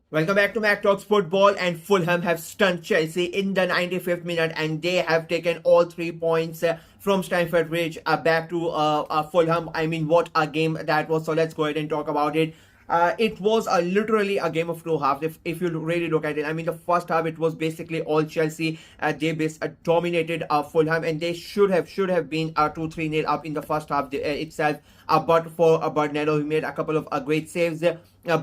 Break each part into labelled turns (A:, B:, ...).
A: Welcome back to Mac Talks Football, and Fulham have stunned Chelsea in the 95th minute, and they have taken all 3 points from Stamford Bridge back to Fulham. I mean, what a game that was. So let's go ahead and talk about it. It was literally a game of two halves. If you really look at it, I mean, the first half it was basically all Chelsea. They dominated Fulham, and they should have been 2-3 nil up in the first half itself. But for Bernardo, he made a couple of great saves.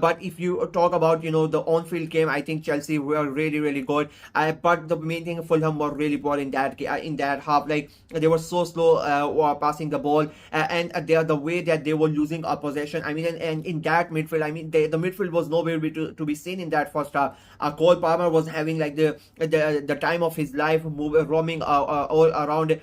A: But if you talk about the on-field game, I think Chelsea were really good. But the main thing, Fulham were really poor in that half. Like, they were so slow passing the ball, and the way that they were losing possession. I mean, and in that midfield, I mean, the midfield was nowhere to be seen in that first half. Cole Palmer was having like the time of his life, roaming all around,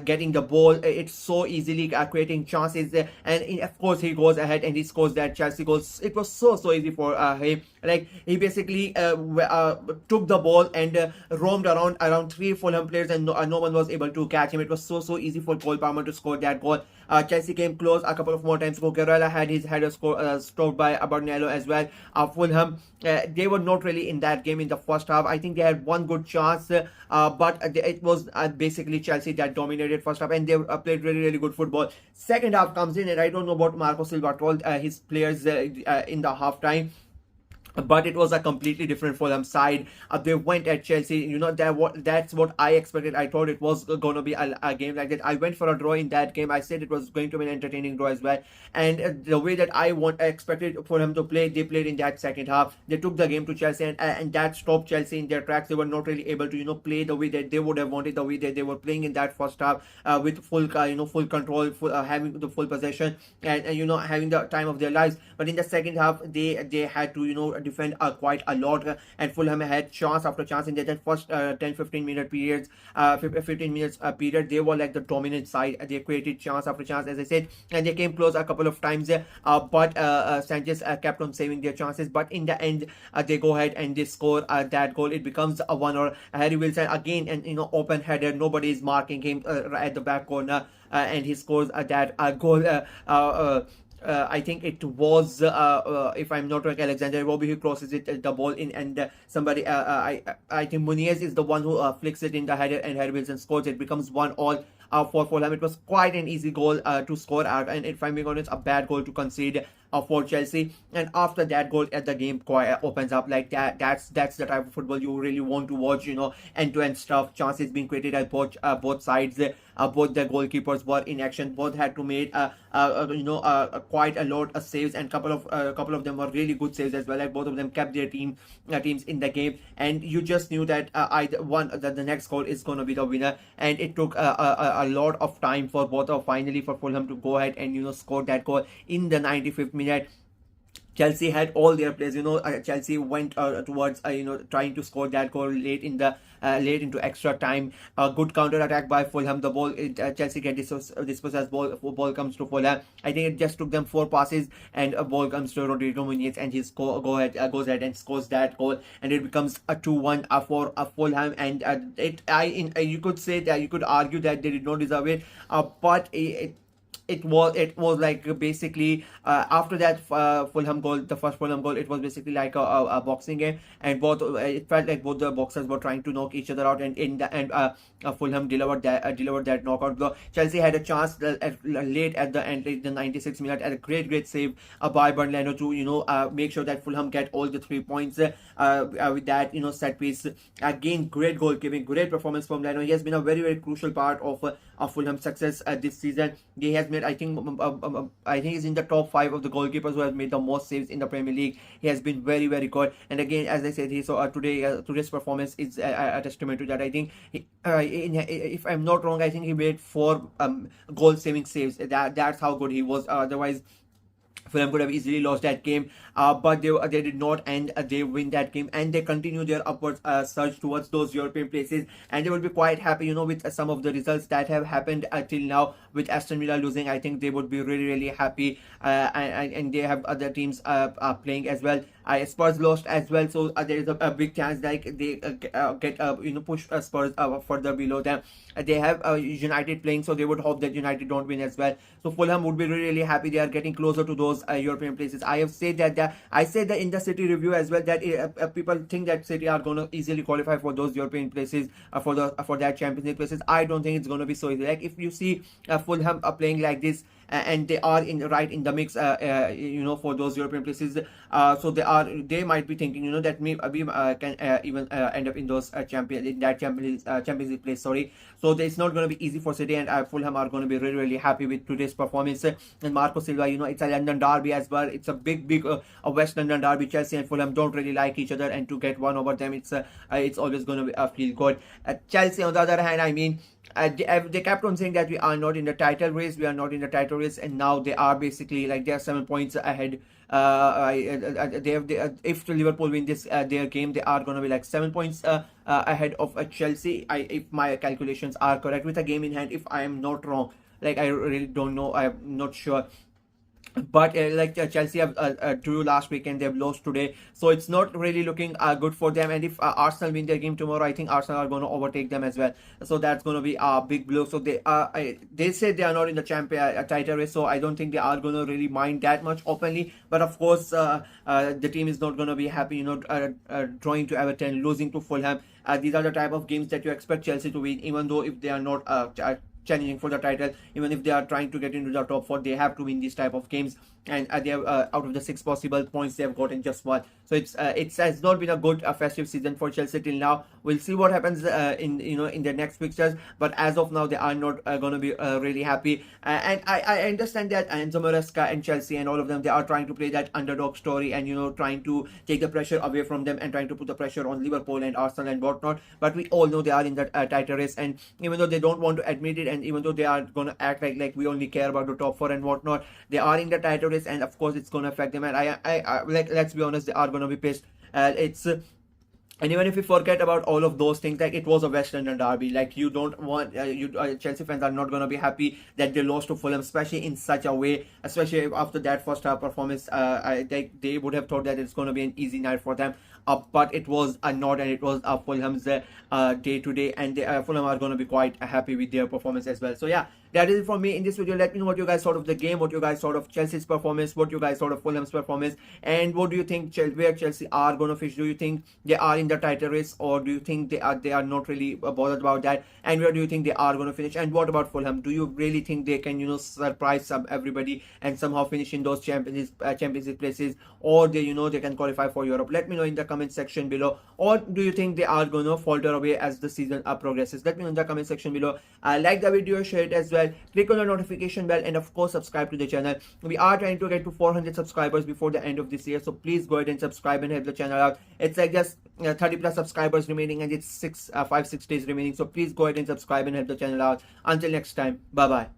A: getting the ball. It's so easily creating chances, and of course he goes ahead and he scores that Chelsea goals. It was so easy for him. Like, he basically took the ball and roamed around three Fulham players, and no one was able to catch him. It was so easy for Cole Palmer to score that goal. Chelsea came close a couple of more times. Cucurella had his header stopped by Abernello as well. Fulham, they were not really in that game in the first half. I think they had one good chance, but it was basically Chelsea that dominated first half, and they played really good football. Second half comes in, and I don't know what Marco Silva told his players in the halftime, but it was a completely different Fulham side. They went at Chelsea. That's what I expected. I thought it was going to be a game like that. I went for a draw in that game. I said it was going to be an entertaining draw as well. And the way that I expected Fulham to play, they played in that second half. They took the game to Chelsea, and that stopped Chelsea in their tracks. They were not really able to play the way that they would have wanted, the way that they were playing in that first half, with full control, having the full possession, and having the time of their lives. But in the second half, they had to defend quite a lot, and Fulham had chance after chance in that first 10-15 minute periods, 15 minutes period. They were like the dominant side. They created chance after chance, as I said, and they came close a couple of times, but Sanchez kept on saving their chances. But in the end, they go ahead and they score that goal. It becomes a 1-0. Harry Wilson again, and open header. Nobody is marking him at the back corner, and he scores that goal. I think it was, if I'm not wrong, Alexander Roby who crosses the ball in, and somebody, I think Muniz is the one who flicks it in the header, and Harry Wilson scores. It becomes 1-1 for Fulham. It was quite an easy goal to score out, and if I'm being honest, a bad goal to concede for Chelsea. And after that goal, the game quite opens up like that. That's the type of football you really want to watch. End-to-end stuff, chances being created at both sides. Both the goalkeepers were in action. Both had to make quite a lot of saves, and couple of them were really good saves as well. Like, both of them kept their teams in the game, and you just knew that either one that the next goal is going to be the winner. And it took a lot of time for finally for Fulham to go ahead and score that goal in the 95th minute. Chelsea had all their players. Chelsea went towards trying to score that goal late into extra time. A good counter attack by Fulham. The ball, Chelsea get dispossessed ball comes to Fulham. I think it just took them 4 passes, and a ball comes to Rodrigo Muniz, and he goes ahead and scores that goal, and it becomes a 2-1 for Fulham. And you could say that, you could argue that they did not deserve it, but it was like basically, after that Fulham goal, the first Fulham goal, it was basically like a boxing game, and it felt like both the boxers were trying to knock each other out, and in the end, Fulham delivered that knockout blow. Chelsea had a chance late at the end, late the 96th minute, at a great save by Bernardo to make sure that Fulham get all the 3 points with that set piece. Again, great goalkeeping, great performance from Leno. He has been a very crucial part of Fulham's success this season. He has made, I think he's in the top 5 of the goalkeepers who have made the most saves in the Premier League. He has been very good, and again, as I said, today's performance is a testament to that. I think if I'm not wrong, I think he made 4 goal saving saves. That's how good he was. Otherwise, Fulham could have easily lost that game, but they did not, and they win that game, and they continue their upwards surge towards those European places, and they will be quite happy, with some of the results that have happened till now. With Aston Villa losing, I think they would be really happy, and they have other teams playing as well. Spurs lost as well, so there is a big chance like they get push Spurs further below them. They have United playing, so they would hope that United don't win as well. So Fulham would be really, really happy. They are getting closer to those European places. I have said that, I said that in the City review as well, that people think that City are going to easily qualify for those European places, for that Champions League places. I don't think it's going to be so easy. Like if you see Fulham are playing like this, and they are right in the mix, for those European places. So they might be thinking, that we can even end up in those Champions League place. Sorry. So it's not going to be easy for City, and Fulham are going to be really, really happy with today's performance. And Marco Silva, it's a London derby as well. It's a big a West London derby. Chelsea and Fulham don't really like each other, and to get one over them, it's always going to be feel good. Chelsea, on the other hand, I mean, they kept on saying that we are not in the title race, and now they are basically like they are 7 points ahead. If Liverpool win this their game, they are going to be like 7 points ahead of Chelsea. If my calculations are correct, with a game in hand, if I am not wrong. Like I really don't know, I'm not sure. But Chelsea have drew last weekend, they've lost today, so it's not really looking good for them. And if Arsenal win their game tomorrow, I think Arsenal are going to overtake them as well, so that's going to be a big blow. So they say they are not in the champion title race, so I don't think they are going to really mind that much openly. But of course the team is not going to be happy, drawing to Everton, losing to Fulham. These are the type of games that you expect Chelsea to win, even though if they are not challenging for the title. Even if they are trying to get into the top 4, they have to win these type of games. And they have out of the 6 possible points, they have gotten just 1. So it has not been a good festive season for Chelsea till now. We'll see what happens in the next fixtures, but as of now they are not going to be really happy. And I understand that Enzo Maresca and Chelsea and all of them, they are trying to play that underdog story, and trying to take the pressure away from them, and trying to put the pressure on Liverpool and Arsenal and whatnot. But we all know they are in that title race, and even though they don't want to admit it, and even though they are going to act like we only care about the top 4 and whatnot, they are in the title race, and of course it's going to affect them. And I let's be honest, they are going to be pissed. And even if we forget about all of those things, like it was a West London derby, like you don't want Chelsea fans are not going to be happy that they lost to Fulham, especially in such a way, especially after that first half performance. They would have thought that it's going to be an easy night for them, but it was not, and it was Fulham's day today, and Fulham are going to be quite happy with their performance as well. So yeah, that is it from me in this video. Let me know what you guys thought of the game, what you guys thought of Chelsea's performance, what you guys thought of Fulham's performance, and what do you think where Chelsea are going to finish? Do you think they are in the title race, or do you think they are not really bothered about that? And where do you think they are going to finish? And what about Fulham? Do you really think they can surprise everybody and somehow finish in those Champions League places, or they can qualify for Europe? Let me know in the comment section below. Or do you think they are going to falter away as the season progresses? Let me know in the comment section below. Like the video, share it as well, click on the notification bell, and of course subscribe to the channel. We are trying to get to 400 subscribers before the end of this year, so please go ahead and subscribe and help the channel out. It's like just 30 plus subscribers remaining, and it's 5-6 days remaining, so please go ahead and subscribe and help the channel out. Until next time, bye bye.